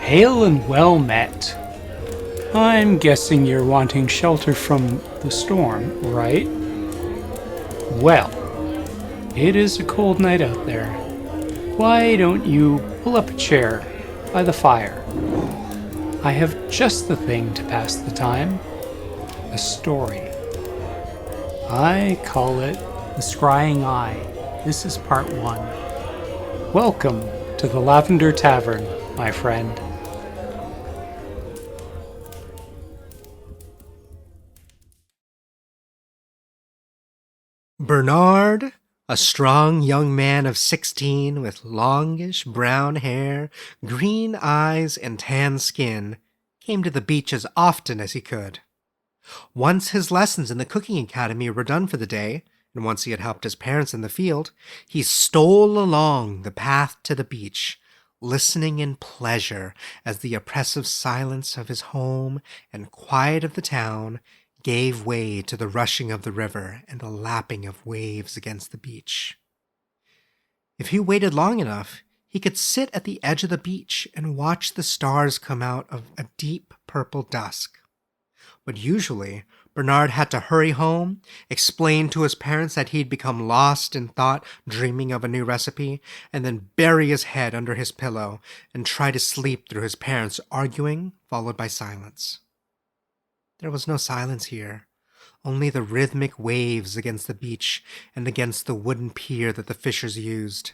Hail and well met. I'm guessing you're wanting shelter from the storm, right? Well, it is a cold night out there. Why don't you pull up a chair by the fire? I have just the thing to pass the time. A story. I call it The Scrying Eye. This is part 1. Welcome to the Lavender Tavern, my friend. Bernard, a strong young man of 16 with longish brown hair, green eyes, and tan skin, came to the beach as often as he could. Once his lessons in the cooking academy were done for the day, and once he had helped his parents in the field, he stole along the path to the beach, listening in pleasure as the oppressive silence of his home and quiet of the town gave way to the rushing of the river and the lapping of waves against the beach. If he waited long enough, he could sit at the edge of the beach and watch the stars come out of a deep purple dusk. But usually, Bernard had to hurry home, explain to his parents that he'd become lost in thought, dreaming of a new recipe, and then bury his head under his pillow and try to sleep through his parents arguing, followed by silence. There was no silence here, only the rhythmic waves against the beach and against the wooden pier that the fishers used.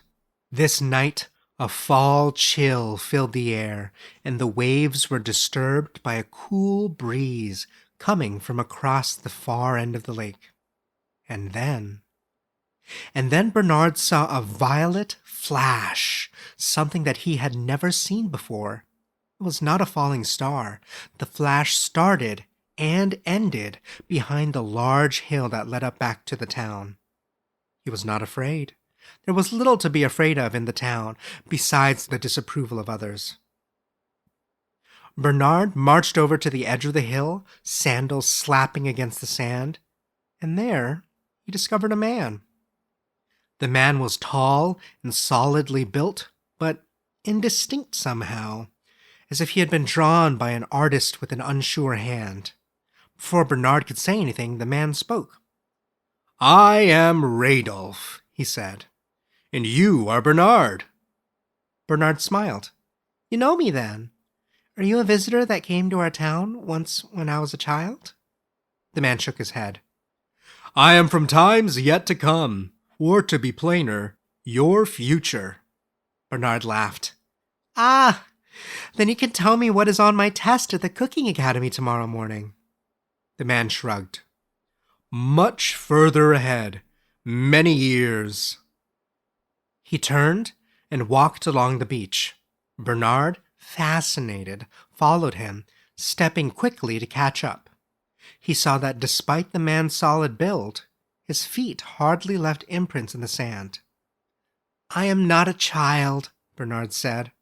This night, a fall chill filled the air, and the waves were disturbed by a cool breeze coming from across the far end of the lake. And then Bernard saw a violet flash, something that he had never seen before. It was not a falling star. The flash started and ended behind the large hill that led up back to the town. He was not afraid. There was little to be afraid of in the town, besides the disapproval of others. Bernard marched over to the edge of the hill, sandals slapping against the sand, and there he discovered a man. The man was tall and solidly built, but indistinct somehow, as if he had been drawn by an artist with an unsure hand. Before Bernard could say anything, the man spoke. "I am Radolf," he said, "and you are Bernard." Bernard smiled. "You know me, then? Are you a visitor that came to our town once when I was a child?" The man shook his head. "I am from times yet to come, or to be plainer, your future." Bernard laughed. "Ah, then you can tell me what is on my test at the cooking academy tomorrow morning." The man shrugged. "Much further ahead, many years." He turned and walked along the beach. Bernard, fascinated, followed him, stepping quickly to catch up. He saw that despite the man's solid build, his feet hardly left imprints in the sand. "I am not a child," Bernard said.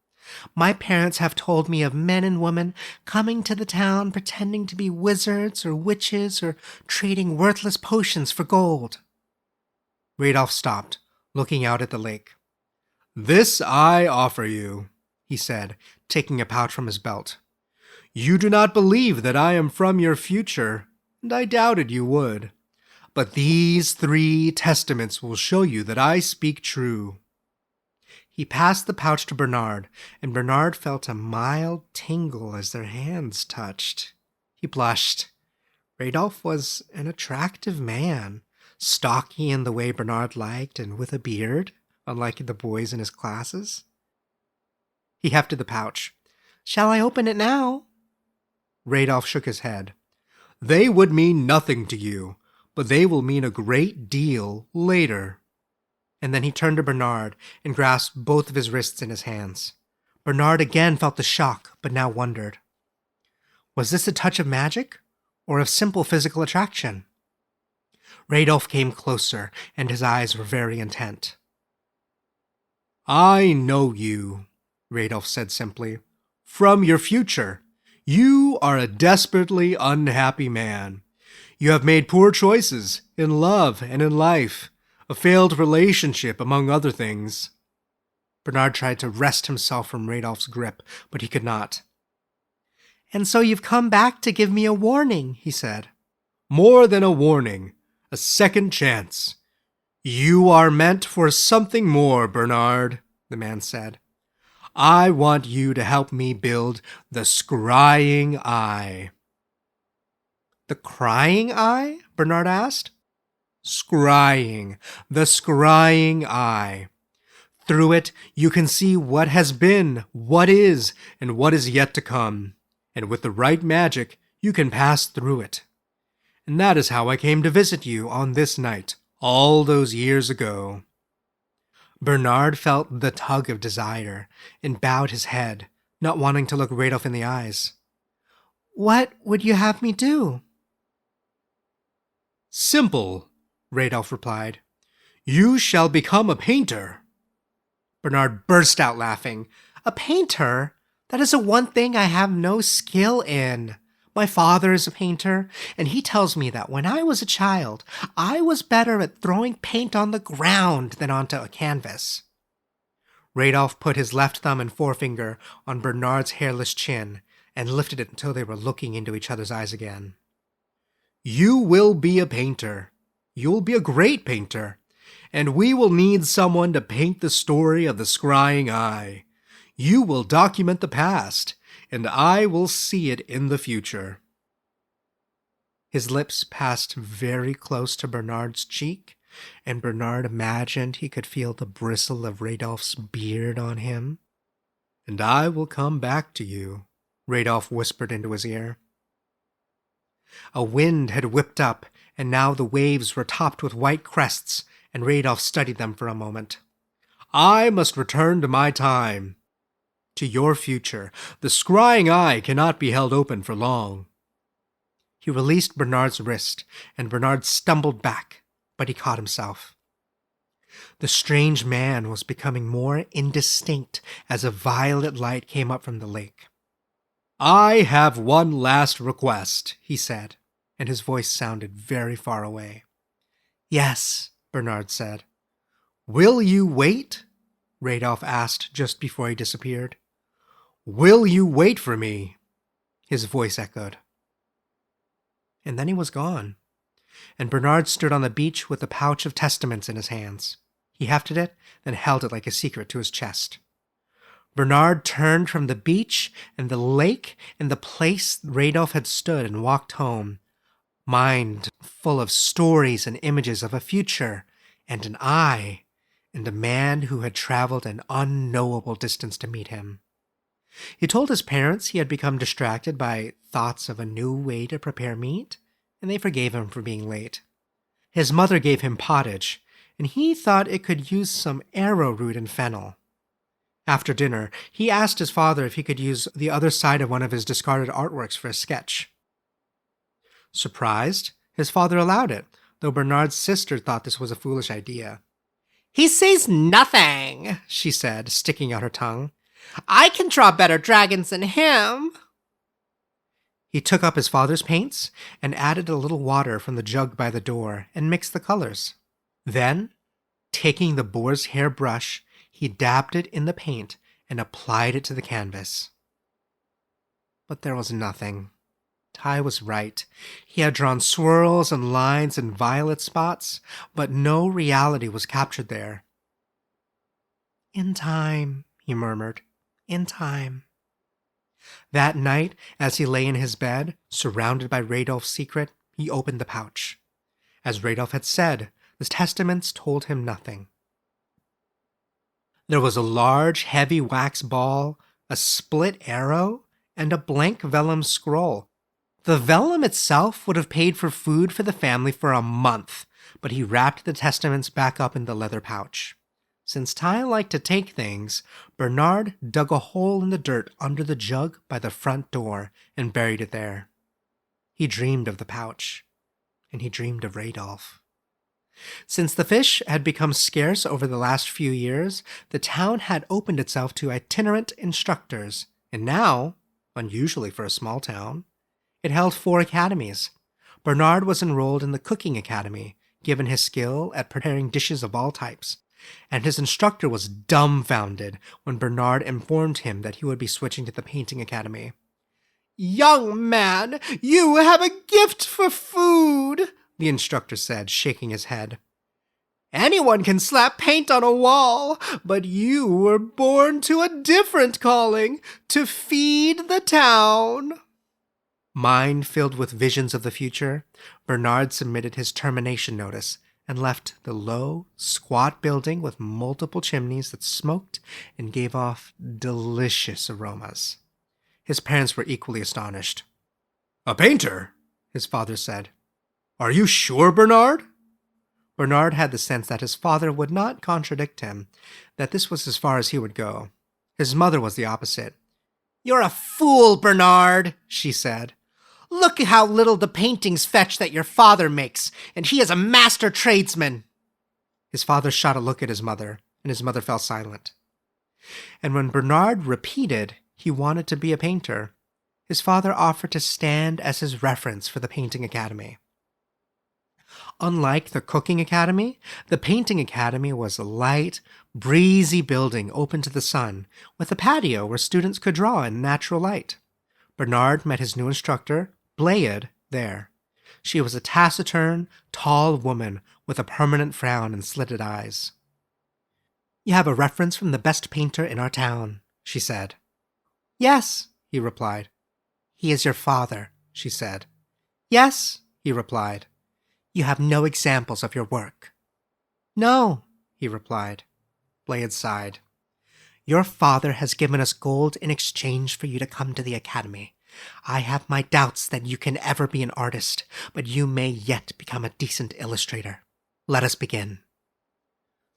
"My parents have told me of men and women coming to the town pretending to be wizards or witches or trading worthless potions for gold." Radolf stopped, looking out at the lake. "This I offer you," he said, taking a pouch from his belt. "You do not believe that I am from your future, and I doubted you would. But these 3 testaments will show you that I speak true." He passed the pouch to Bernard, and Bernard felt a mild tingle as their hands touched. He blushed. Radolf was an attractive man, stocky in the way Bernard liked and with a beard, unlike the boys in his classes. He hefted the pouch. "Shall I open it now?" Radolf shook his head. "They would mean nothing to you, but they will mean a great deal later." And then he turned to Bernard and grasped both of his wrists in his hands. Bernard again felt the shock, but now wondered. Was this a touch of magic, or of simple physical attraction? Radolf came closer, and his eyes were very intent. "I know you," Radolf said simply. "From your future. You are a desperately unhappy man. You have made poor choices in love and in life. A failed relationship, among other things." Bernard tried to wrest himself from Radolf's grip, but he could not. "And so you've come back to give me a warning," he said. "More than a warning, a second chance. You are meant for something more, Bernard," the man said. "I want you to help me build the Scrying Eye." "The crying eye?" Bernard asked. "Scrying, the Scrying Eye. Through it, you can see what has been, what is, and what is yet to come. And with the right magic, you can pass through it. And that is how I came to visit you on this night, all those years ago." Bernard felt the tug of desire and bowed his head, not wanting to look Radolf in the eyes. "What would you have me do?" "Simple," Radolf replied. "You shall become a painter." Bernard burst out laughing. "A painter? That is the one thing I have no skill in. My father is a painter, and he tells me that when I was a child, I was better at throwing paint on the ground than onto a canvas." Radolf put his left thumb and forefinger on Bernard's hairless chin and lifted it until they were looking into each other's eyes again. "You will be a painter. You'll be a great painter. And we will need someone to paint the story of the Scrying Eye. You will document the past, and I will see it in the future." His lips passed very close to Bernard's cheek, and Bernard imagined he could feel the bristle of Radolf's beard on him. "And I will come back to you," Radolf whispered into his ear. A wind had whipped up, and now the waves were topped with white crests, and Radolf studied them for a moment. "I must return to my time. To your future. The Scrying Eye cannot be held open for long." He released Bernard's wrist, and Bernard stumbled back, but he caught himself. The strange man was becoming more indistinct as a violet light came up from the lake. "I have one last request," he said, and his voice sounded very far away. "Yes," Bernard said. "Will you wait?" Radolf asked just before he disappeared. "Will you wait for me?" His voice echoed. And then he was gone, and Bernard stood on the beach with a pouch of testaments in his hands. He hefted it, then held it like a secret to his chest. Bernard turned from the beach and the lake and the place Radolf had stood and walked home, mind full of stories and images of a future and an eye and a man who had traveled an unknowable distance to meet him. He told his parents he had become distracted by thoughts of a new way to prepare meat, and they forgave him for being late. His mother gave him pottage, and he thought it could use some arrowroot and fennel. After dinner, he asked his father if he could use the other side of one of his discarded artworks for a sketch. Surprised, his father allowed it, though Bernard's sister thought this was a foolish idea. "He says nothing," she said, sticking out her tongue. "I can draw better dragons than him." He took up his father's paints and added a little water from the jug by the door and mixed the colors. Then, taking the boar's hair brush, he dabbed it in the paint and applied it to the canvas. But there was nothing. Ty was right. He had drawn swirls and lines and violet spots, but no reality was captured there. "In time," he murmured. "In time." That night, as he lay in his bed, surrounded by Radolf's secret, he opened the pouch. As Radolf had said, the testaments told him nothing. There was a large, heavy wax ball, a split arrow, and a blank vellum scroll. The vellum itself would have paid for food for the family for a month, but he wrapped the testaments back up in the leather pouch. Since Ty liked to take things, Bernard dug a hole in the dirt under the jug by the front door and buried it there. He dreamed of the pouch, and he dreamed of Radolf. Since the fish had become scarce over the last few years, the town had opened itself to itinerant instructors, and now, unusually for a small town, it held 4 academies. Bernard was enrolled in the cooking academy, given his skill at preparing dishes of all types, and his instructor was dumbfounded when Bernard informed him that he would be switching to the painting academy. "Young man, you have a gift for food," the instructor said, shaking his head. "Anyone can slap paint on a wall, but you were born to a different calling, to feed the town." Mind filled with visions of the future, Bernard submitted his termination notice and left the low, squat building with multiple chimneys that smoked and gave off delicious aromas. His parents were equally astonished. "A painter?" his father said. "Are you sure, Bernard?" Bernard had the sense that his father would not contradict him, that this was as far as he would go. His mother was the opposite. "You're a fool, Bernard," she said. "Look at how little the paintings fetch that your father makes, and he is a master tradesman." His father shot a look at his mother, and his mother fell silent. And when Bernard repeated he wanted to be a painter, his father offered to stand as his reference for the painting academy. Unlike the cooking academy, the painting academy was a light, breezy building open to the sun, with a patio where students could draw in natural light. Bernard met his new instructor, Blayad, there. She was a taciturn, tall woman with a permanent frown and slitted eyes. "You have a reference from the best painter in our town," she said. "Yes," he replied. "He is your father," she said. "Yes," he replied. "You have no examples of your work." "No," he replied. Blayad sighed. "Your father has given us gold in exchange for you to come to the academy. I have my doubts that you can ever be an artist, but you may yet become a decent illustrator. Let us begin."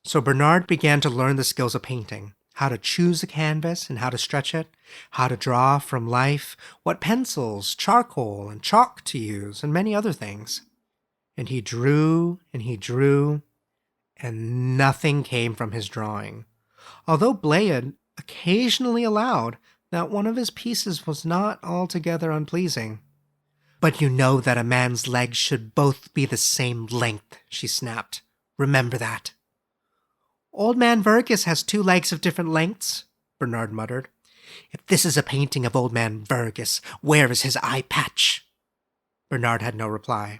So Bernard began to learn the skills of painting, how to choose a canvas and how to stretch it, how to draw from life, what pencils, charcoal, and chalk to use, and many other things. And he drew, and nothing came from his drawing, although Blayad occasionally allowed that one of his pieces was not altogether unpleasing. "But you know that a man's legs should both be the same length," she snapped. "Remember that." "Old man Vergus has 2 legs of different lengths," Bernard muttered. "If this is a painting of old man Vergus, where is his eye patch?" Bernard had no reply.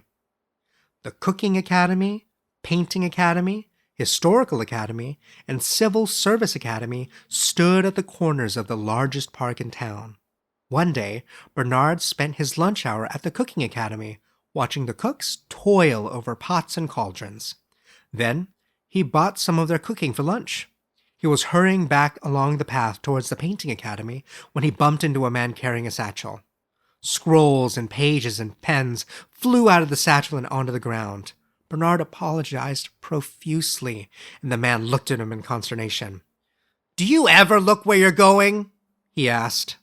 The Cooking Academy, Painting Academy, Historical Academy, and Civil Service Academy stood at the corners of the largest park in town. One day, Bernard spent his lunch hour at the Cooking Academy, watching the cooks toil over pots and cauldrons. Then, he bought some of their cooking for lunch. He was hurrying back along the path towards the Painting Academy when he bumped into a man carrying a satchel. Scrolls and pages and pens flew out of the satchel and onto the ground. Bernard apologized profusely, and the man looked at him in consternation. "Do you ever look where you're going?" he asked.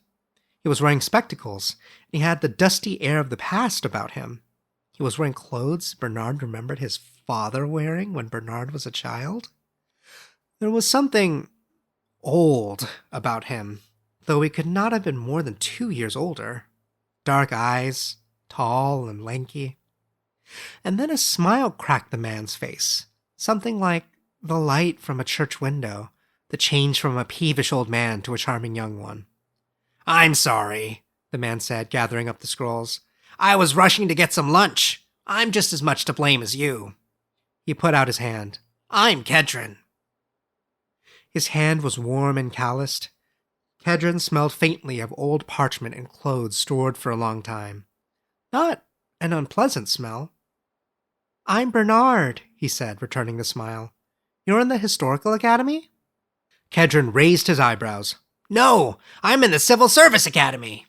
He was wearing spectacles, and he had the dusty air of the past about him. He was wearing clothes Bernard remembered his father wearing when Bernard was a child. There was something old about him, though he could not have been more than 2 years older. Dark eyes, tall and lanky. And then a smile cracked the man's face, something like the light from a church window, the change from a peevish old man to a charming young one. "I'm sorry," the man said, gathering up the scrolls. "I was rushing to get some lunch. I'm just as much to blame as you." He put out his hand. "I'm Kedron." His hand was warm and calloused. Kedron smelled faintly of old parchment and clothes stored for a long time. Not an unpleasant smell. "I'm Bernard," he said, returning the smile. "You're in the Historical Academy?" Kedron raised his eyebrows. "No, I'm in the Civil Service Academy."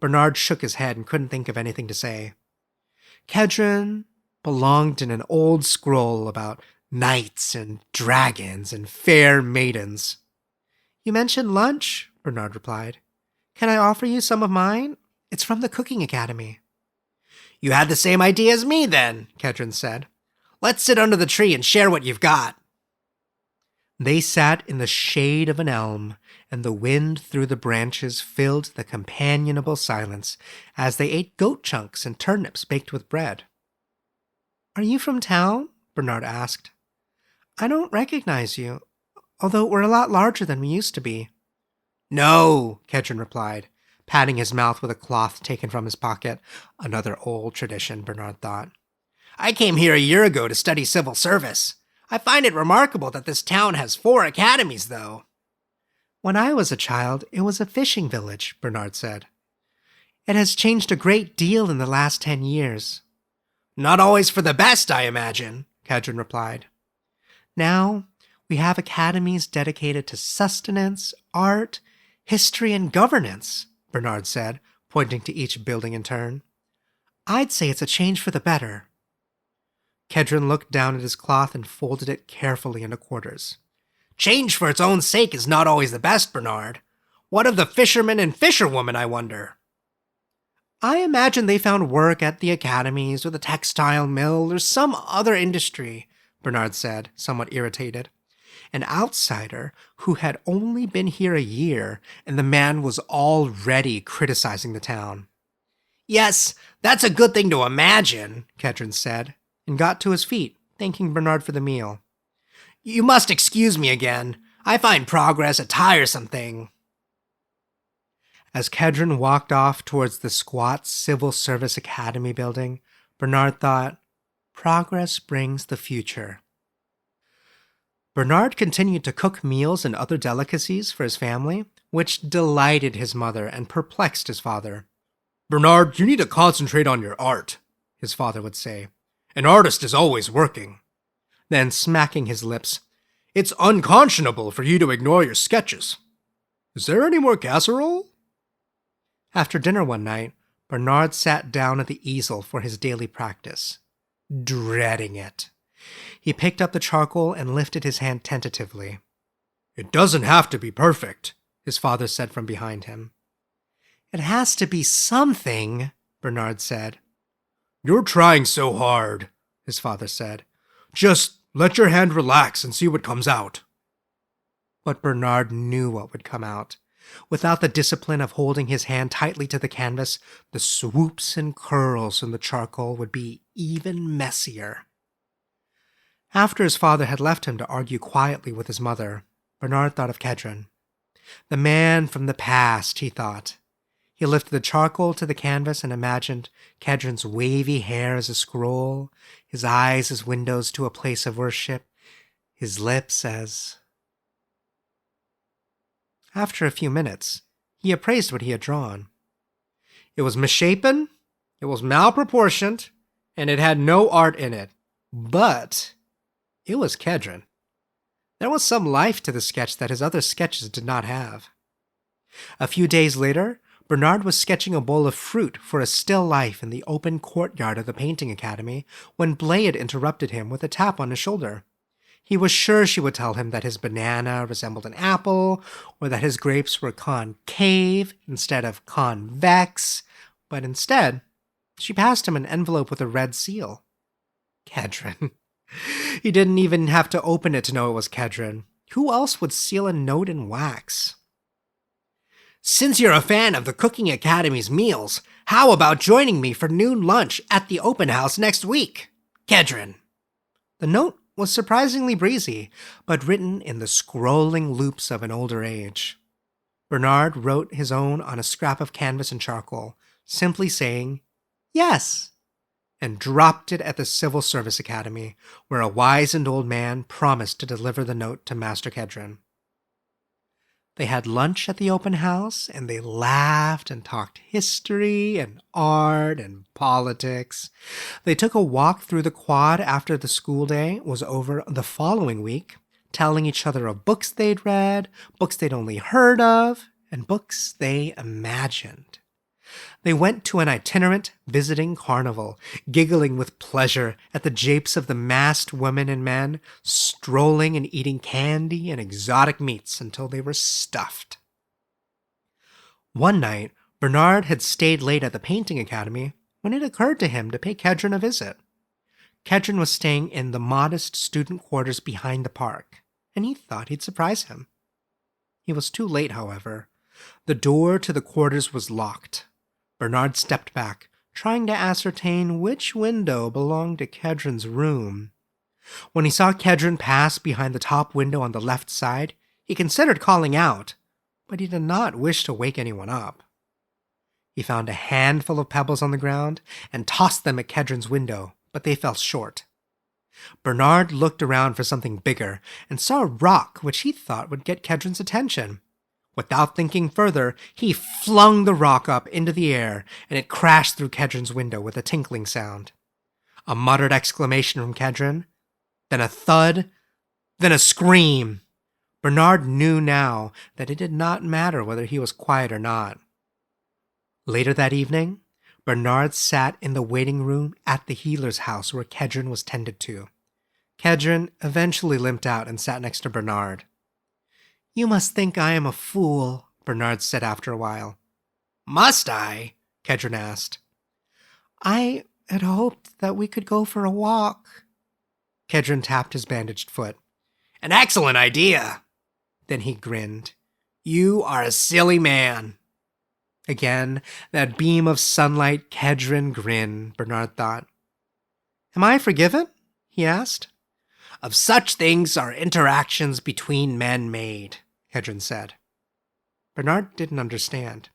Bernard shook his head and couldn't think of anything to say. Kedron belonged in an old scroll about knights and dragons and fair maidens. "You mentioned lunch," Bernard replied. "Can I offer you some of mine? It's from the Cooking Academy." "You had the same idea as me, then," Kedron said. "Let's sit under the tree and share what you've got." They sat in the shade of an elm, and the wind through the branches filled the companionable silence as they ate goat chunks and turnips baked with bread. "Are you from town?" Bernard asked. I don't recognize you, although we're a lot larger than we used to be. No, Kedron replied, patting his mouth with a cloth taken from his pocket. Another old tradition, Bernard thought. I came here a year ago to study civil service. I find it remarkable that this town has 4 academies, though. When I was a child, it was a fishing village, Bernard said. It has changed a great deal in the last 10 years. Not always for the best, I imagine, Kedron replied. Now, we have academies dedicated to sustenance, art, history, and governance, Bernard said, pointing to each building in turn. I'd say it's a change for the better. Kedron looked down at his cloth and folded it carefully into quarters. Change for its own sake is not always the best, Bernard. What of the fishermen and fisherwomen, I wonder? I imagine they found work at the academies or the textile mill or some other industry, Bernard said, somewhat irritated. An outsider who had only been here a year, and the man was already criticizing the town. Yes, that's a good thing to imagine, Kedron said, and got to his feet, thanking Bernard for the meal. You must excuse me again. I find progress a tiresome thing. As Kedron walked off towards the squat Civil Service Academy building, Bernard thought, progress brings the future. Bernard continued to cook meals and other delicacies for his family, which delighted his mother and perplexed his father. Bernard, you need to concentrate on your art, his father would say. An artist is always working. Then, smacking his lips, it's unconscionable for you to ignore your sketches. Is there any more casserole? After dinner one night, Bernard sat down at the easel for his daily practice, dreading it. He picked up the charcoal and lifted his hand tentatively. It doesn't have to be perfect, his father said from behind him. It has to be something, Bernard said. You're trying so hard, his father said. Just let your hand relax and see what comes out. But Bernard knew what would come out. Without the discipline of holding his hand tightly to the canvas, the swoops and curls in the charcoal would be even messier. After his father had left him to argue quietly with his mother, Bernard thought of Kedron. The man from the past, he thought. He lifted the charcoal to the canvas and imagined Kedron's wavy hair as a scroll, his eyes as windows to a place of worship, his lips as... After a few minutes, he appraised what he had drawn. It was misshapen, it was malproportioned, and it had no art in it. But it was Kedron. There was some life to the sketch that his other sketches did not have. A few days later, Bernard was sketching a bowl of fruit for a still life in the open courtyard of the painting academy when Blade interrupted him with a tap on his shoulder. He was sure she would tell him that his banana resembled an apple, or that his grapes were concave instead of convex, but instead, she passed him an envelope with a red seal. Kedron. He didn't even have to open it to know it was Kedron. Who else would seal a note in wax? Since you're a fan of the Cooking Academy's meals, how about joining me for noon lunch at the open house next week? Kedron. The note was surprisingly breezy, but written in the scrolling loops of an older age. Bernard wrote his own on a scrap of canvas and charcoal, simply saying, yes, and dropped it at the Civil Service Academy, where a wizened old man promised to deliver the note to Master Kedron. They had lunch at the open house, and they laughed and talked history and art and politics. They took a walk through the quad after the school day was over the following week, telling each other of books they'd read, books they'd only heard of, and books they imagined. They went to an itinerant visiting carnival, giggling with pleasure at the japes of the masked women and men, strolling and eating candy and exotic meats until they were stuffed. One night, Bernard had stayed late at the painting academy when it occurred to him to pay Kedron a visit. Kedron was staying in the modest student quarters behind the park, and he thought he'd surprise him. He was too late, however. The door to the quarters was locked. Bernard stepped back, trying to ascertain which window belonged to Kedron's room. When he saw Kedron pass behind the top window on the left side, he considered calling out, but he did not wish to wake anyone up. He found a handful of pebbles on the ground and tossed them at Kedron's window, but they fell short. Bernard looked around for something bigger and saw a rock which he thought would get Kedron's attention. Without thinking further, he flung the rock up into the air, and it crashed through Kedron's window with a tinkling sound. A muttered exclamation from Kedron, then a thud, then a scream. Bernard knew now that it did not matter whether he was quiet or not. Later that evening, Bernard sat in the waiting room at the healer's house where Kedron was tended to. Kedron eventually limped out and sat next to Bernard. "You must think I am a fool," Bernard said after a while. "Must I?" Kedron asked. "I had hoped that we could go for a walk." Kedron tapped his bandaged foot. "An excellent idea." Then he grinned. "You are a silly man." Again, that beam of sunlight Kedron grin, Bernard thought. "Am I forgiven?" he asked. "Of such things are interactions between men made," Kedron said. Bernard didn't understand.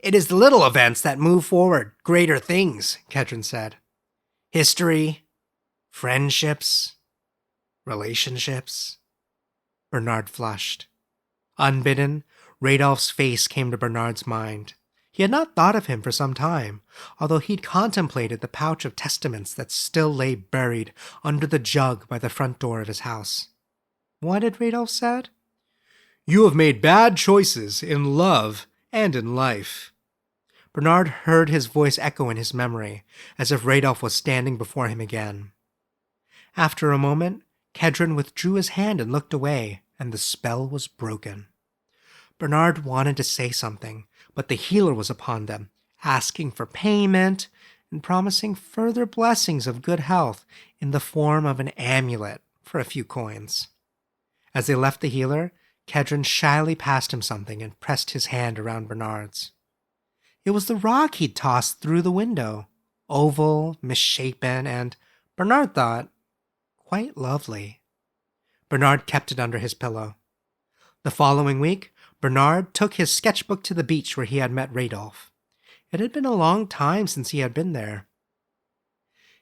"It is the little events that move forward greater things," Kedron said. "History, friendships, relationships." Bernard flushed. Unbidden, Radolf's face came to Bernard's mind. He had not thought of him for some time, although he'd contemplated the pouch of testaments that still lay buried under the jug by the front door of his house. What had Radolf said? "You have made bad choices in love and in life." Bernard heard his voice echo in his memory, as if Radolf was standing before him again. After a moment, Kedron withdrew his hand and looked away, and the spell was broken. Bernard wanted to say something, but the healer was upon them, asking for payment and promising further blessings of good health in the form of an amulet for a few coins. As they left the healer, Kedron shyly passed him something and pressed his hand around Bernard's. It was the rock he'd tossed through the window, oval, misshapen, and, Bernard thought, quite lovely. Bernard kept it under his pillow. The following week, Bernard took his sketchbook to the beach where he had met Radolf. It had been a long time since he had been there.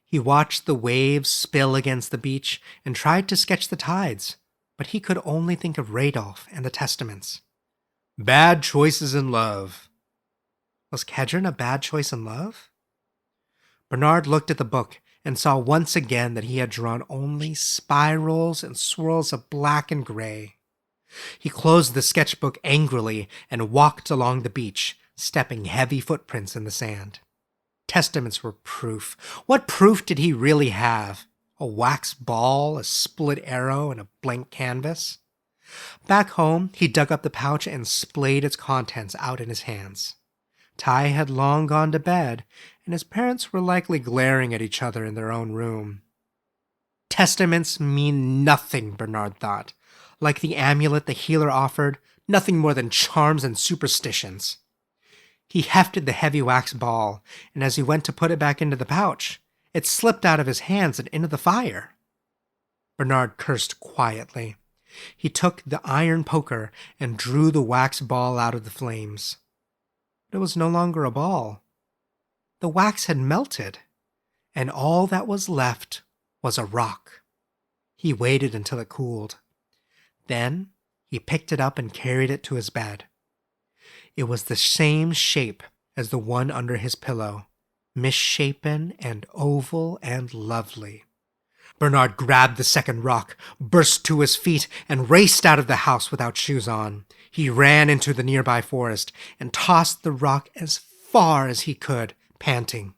He watched the waves spill against the beach and tried to sketch the tides, but he could only think of Radolf and the testaments. Bad choices in love. Was Kedron a bad choice in love? Bernard looked at the book and saw once again that he had drawn only spirals and swirls of black and gray. He closed the sketchbook angrily and walked along the beach, stepping heavy footprints in the sand. Testaments were proof. What proof did he really have? A wax ball, a split arrow, and a blank canvas? Back home, he dug up the pouch and splayed its contents out in his hands. Ty had long gone to bed, and his parents were likely glaring at each other in their own room. Testaments mean nothing, Bernard thought. Like the amulet the healer offered, nothing more than charms and superstitions. He hefted the heavy wax ball, and as he went to put it back into the pouch, it slipped out of his hands and into the fire. Bernard cursed quietly. He took the iron poker and drew the wax ball out of the flames. But it was no longer a ball. The wax had melted, and all that was left was a rock. He waited until it cooled. Then he picked it up and carried it to his bed. It was the same shape as the one under his pillow, misshapen and oval and lovely. Bernard grabbed the second rock, burst to his feet, and raced out of the house without shoes on. He ran into the nearby forest and tossed the rock as far as he could, panting.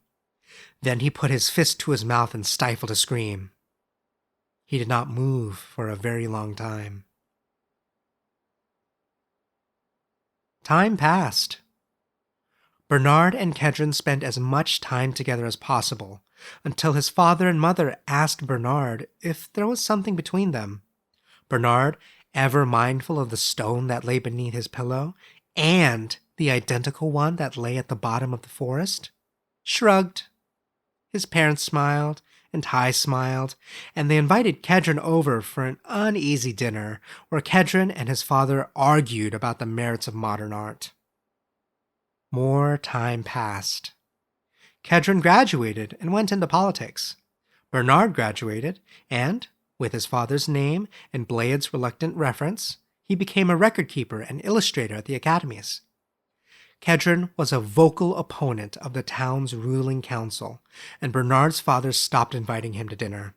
Then he put his fist to his mouth and stifled a scream. He did not move for a very long time. Time passed. Bernard and Kedron spent as much time together as possible, until his father and mother asked Bernard if there was something between them. Bernard, ever mindful of the stone that lay beneath his pillow, and the identical one that lay at the bottom of the forest, shrugged. His parents smiled and Ty smiled, and they invited Kedron over for an uneasy dinner where Kedron and his father argued about the merits of modern art. More time passed. Kedron graduated and went into politics. Bernard graduated, and, with his father's name and Blade's reluctant reference, he became a record keeper and illustrator at the academies. Kedron was a vocal opponent of the town's ruling council, and Bernard's father stopped inviting him to dinner.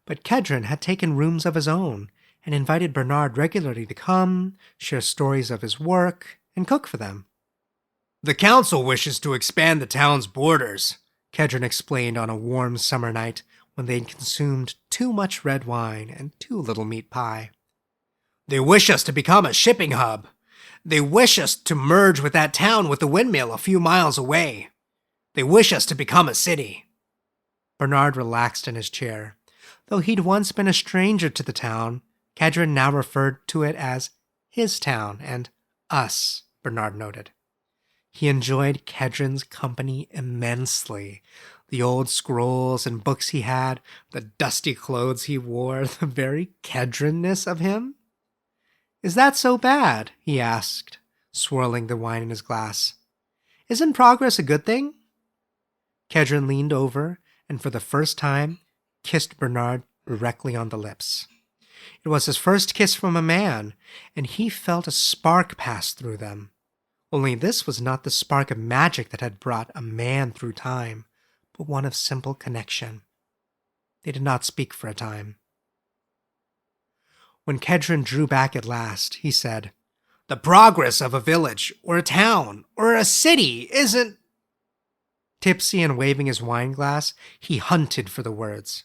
But Kedron had taken rooms of his own and invited Bernard regularly to come, share stories of his work, and cook for them. "The council wishes to expand the town's borders," Kedron explained on a warm summer night when they had consumed too much red wine and too little meat pie. "They wish us to become a shipping hub. They wish us to merge with that town with the windmill a few miles away. They wish us to become a city." Bernard relaxed in his chair. Though he'd once been a stranger to the town, Kedron now referred to it as his town and us, Bernard noted. He enjoyed Kedron's company immensely. The old scrolls and books he had, the dusty clothes he wore, the very Kedronness of him. "Is that so bad?" he asked, swirling the wine in his glass. "Isn't progress a good thing?" Kedron leaned over and for the first time kissed Bernard directly on the lips. It was his first kiss from a man, and he felt a spark pass through them. Only this was not the spark of magic that had brought a man through time, but one of simple connection. They did not speak for a time. When Kedron drew back at last, he said, "The progress of a village, or a town, or a city isn't—" Tipsy and waving his wine glass, he hunted for the words.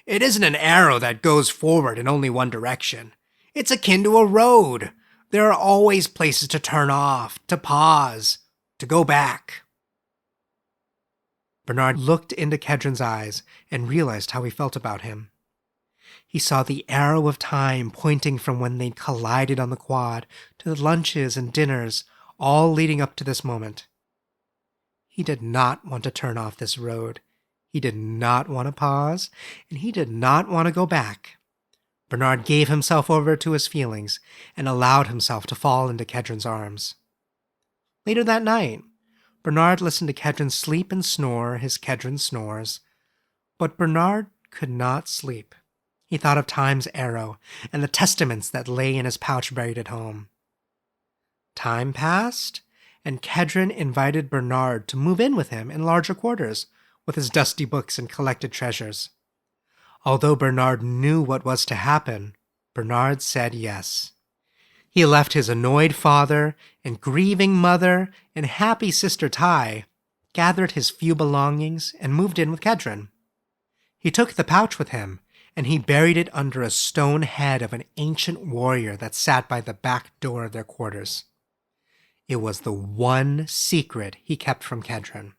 "It isn't an arrow that goes forward in only one direction. It's akin to a road. There are always places to turn off, to pause, to go back." Bernard looked into Kedron's eyes and realized how he felt about him. He saw the arrow of time pointing from when they'd collided on the quad to the lunches and dinners, all leading up to this moment. He did not want to turn off this road. He did not want to pause, and he did not want to go back. Bernard gave himself over to his feelings and allowed himself to fall into Kedron's arms. Later that night, Bernard listened to Kedron sleep and snore his Kedron snores, but Bernard could not sleep. He thought of Time's arrow and the testaments that lay in his pouch buried at home. Time passed, and Kedron invited Bernard to move in with him in larger quarters with his dusty books and collected treasures. Although Bernard knew what was to happen, Bernard said yes. He left his annoyed father and grieving mother and happy sister Ty, gathered his few belongings, and moved in with Kedron. He took the pouch with him, and he buried it under a stone head of an ancient warrior that sat by the back door of their quarters. It was the one secret he kept from Kedron.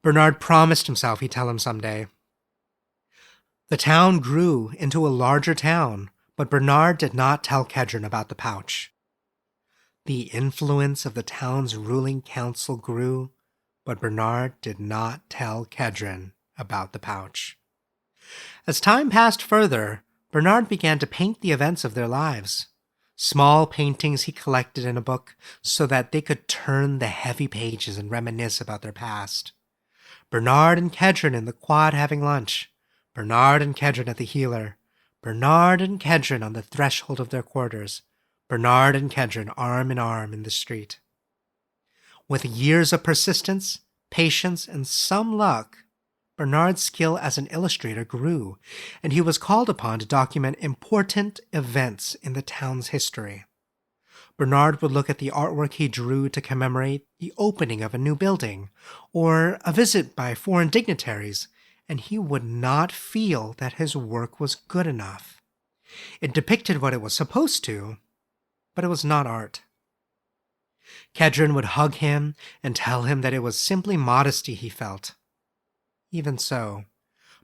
Bernard promised himself he'd tell him someday. The town grew into a larger town, but Bernard did not tell Kedron about the pouch. The influence of the town's ruling council grew, but Bernard did not tell Kedron about the pouch. As time passed further, Bernard began to paint the events of their lives. Small paintings he collected in a book so that they could turn the heavy pages and reminisce about their past. Bernard and Kedron in the quad having lunch. Bernard and Kedron at the healer. Bernard and Kedron on the threshold of their quarters. Bernard and Kedron arm in arm in the street. With years of persistence, patience, and some luck, Bernard's skill as an illustrator grew, and he was called upon to document important events in the town's history. Bernard would look at the artwork he drew to commemorate the opening of a new building, or a visit by foreign dignitaries, and he would not feel that his work was good enough. It depicted what it was supposed to, but it was not art. Kedron would hug him and tell him that it was simply modesty he felt. Even so,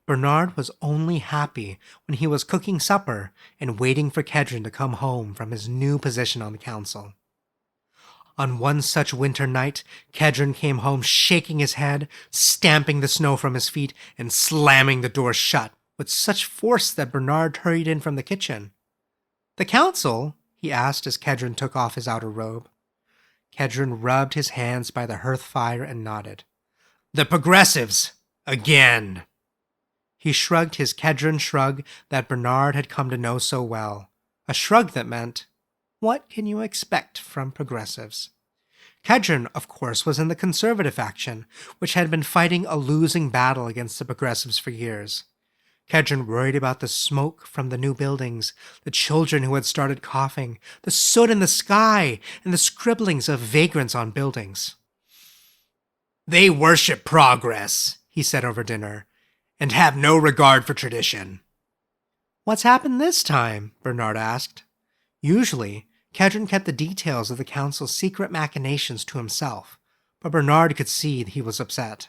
Bernard was only happy when he was cooking supper and waiting for Kedron to come home from his new position on the council. On one such winter night, Kedron came home shaking his head, stamping the snow from his feet, and slamming the door shut with such force that Bernard hurried in from the kitchen. "The council?" he asked as Kedron took off his outer robe. Kedron rubbed his hands by the hearth fire and nodded. "The progressives! Again!" He shrugged his Kedron shrug that Bernard had come to know so well. A shrug that meant, what can you expect from progressives? Kedron, of course, was in the conservative faction, which had been fighting a losing battle against the progressives for years. Kedron worried about the smoke from the new buildings, the children who had started coughing, the soot in the sky, and the scribblings of vagrants on buildings. "They worship progress," he said over dinner, "and have no regard for tradition." "What's happened this time?" Bernard asked. Usually, Kedron kept the details of the council's secret machinations to himself, but Bernard could see he was upset.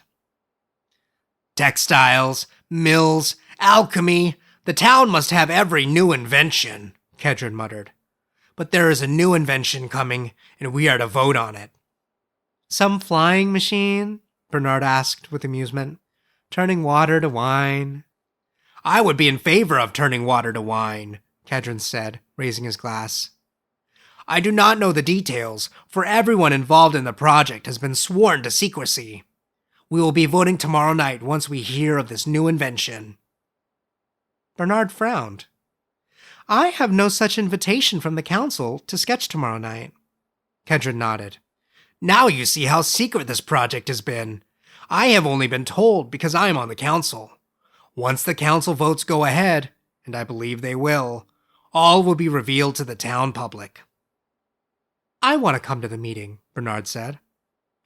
"Textiles, mills, alchemy. The town must have every new invention," Kedron muttered. "But there is a new invention coming, and we are to vote on it." "Some flying machine?" Bernard asked with amusement. "Turning water to wine?" "I would be in favor of turning water to wine," Kedron said, raising his glass. "I do not know the details, for everyone involved in the project has been sworn to secrecy. We will be voting tomorrow night once we hear of this new invention." Bernard frowned. "I have no such invitation from the council to sketch tomorrow night." Kedron nodded. "Now you see how secret this project has been. I have only been told because I am on the council. Once the council votes go ahead, and I believe they will, all will be revealed to the town public." "I want to come to the meeting," Bernard said.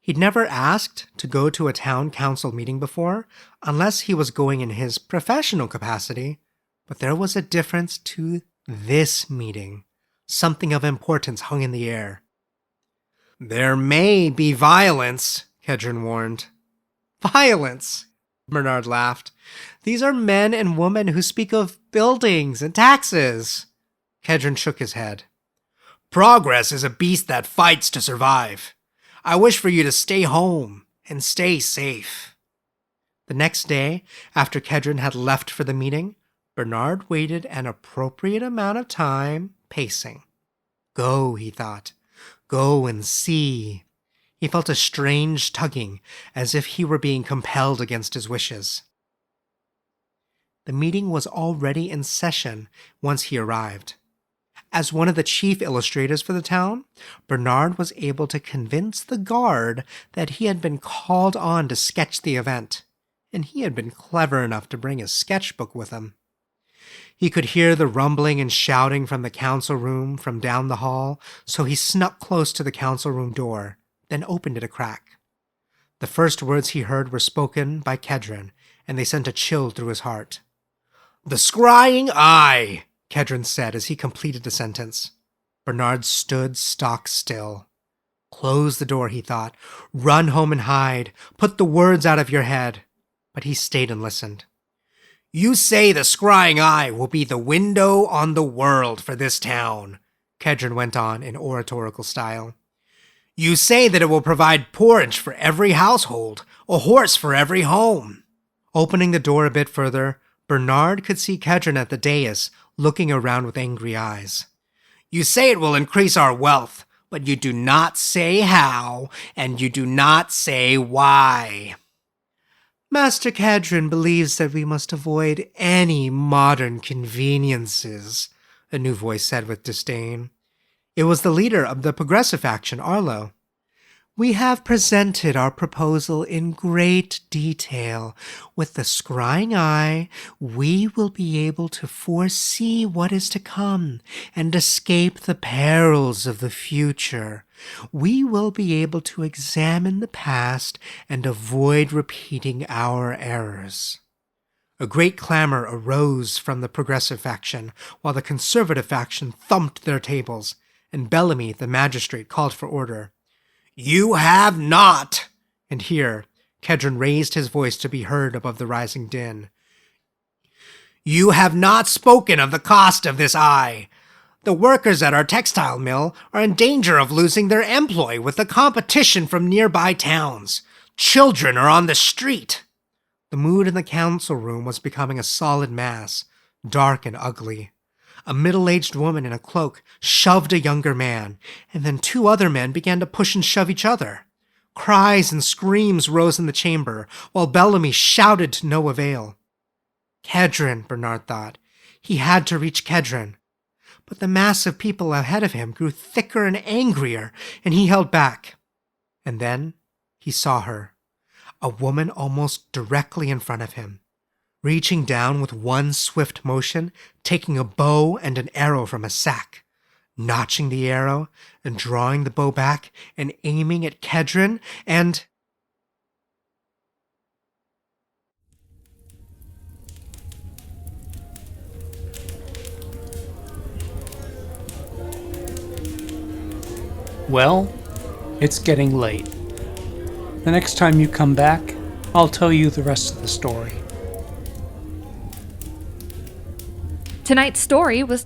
He'd never asked to go to a town council meeting before, unless he was going in his professional capacity, but there was a difference to this meeting. Something of importance hung in the air. "There may be violence," Kedron warned. "Violence?" Bernard laughed. "These are men and women who speak of buildings and taxes." Kedron shook his head. "Progress is a beast that fights to survive. I wish for you to stay home and stay safe." The next day, after Kedron had left for the meeting, Bernard waited an appropriate amount of time, pacing. Go, he thought. Go and see. He felt a strange tugging, as if he were being compelled against his wishes. The meeting was already in session once he arrived. As one of the chief illustrators for the town, Bernard was able to convince the guard that he had been called on to sketch the event, and he had been clever enough to bring his sketchbook with him. He could hear the rumbling and shouting from the council room from down the hall, so he snuck close to the council room door, then opened it a crack. The first words he heard were spoken by Kedron, and they sent a chill through his heart. "The scrying eye," Kedron said as he completed the sentence. Bernard stood stock still. Close the door, he thought. Run home and hide. Put the words out of your head. But he stayed and listened. "You say the scrying eye will be the window on the world for this town," Kedron went on in oratorical style. "You say that it will provide porridge for every household, a horse for every home." Opening the door a bit further, Bernard could see Kedron at the dais, looking around with angry eyes. "You say it will increase our wealth, but you do not say how, and you do not say why." "Master Kedron believes that we must avoid any modern conveniences," a new voice said with disdain. It was the leader of the progressive faction, Arlo. "We have presented our proposal in great detail. With the scrying eye, we will be able to foresee what is to come and escape the perils of the future. We will be able to examine the past and avoid repeating our errors." A great clamor arose from the progressive faction, while the conservative faction thumped their tables, and Bellamy, the magistrate, called for order. "You have not," and here Kedron raised his voice to be heard above the rising din. "You have not spoken of the cost of this eye. The workers at our textile mill are in danger of losing their employ with the competition from nearby towns. Children are on the street. The mood in the council room was becoming a solid mass, dark and ugly. A middle-aged woman in a cloak shoved a younger man, and then 2 other men began to push and shove each other. Cries and screams rose in the chamber, while Bellamy shouted to no avail. Kedron, Bernard thought. He had to reach Kedron. But the mass of people ahead of him grew thicker and angrier, and he held back. And then he saw her, a woman almost directly in front of him, reaching down with one swift motion, taking a bow and an arrow from a sack, notching the arrow and drawing the bow back and aiming at Kedron, and... Well, it's getting late. The next time you come back, I'll tell you the rest of the story. Tonight's story was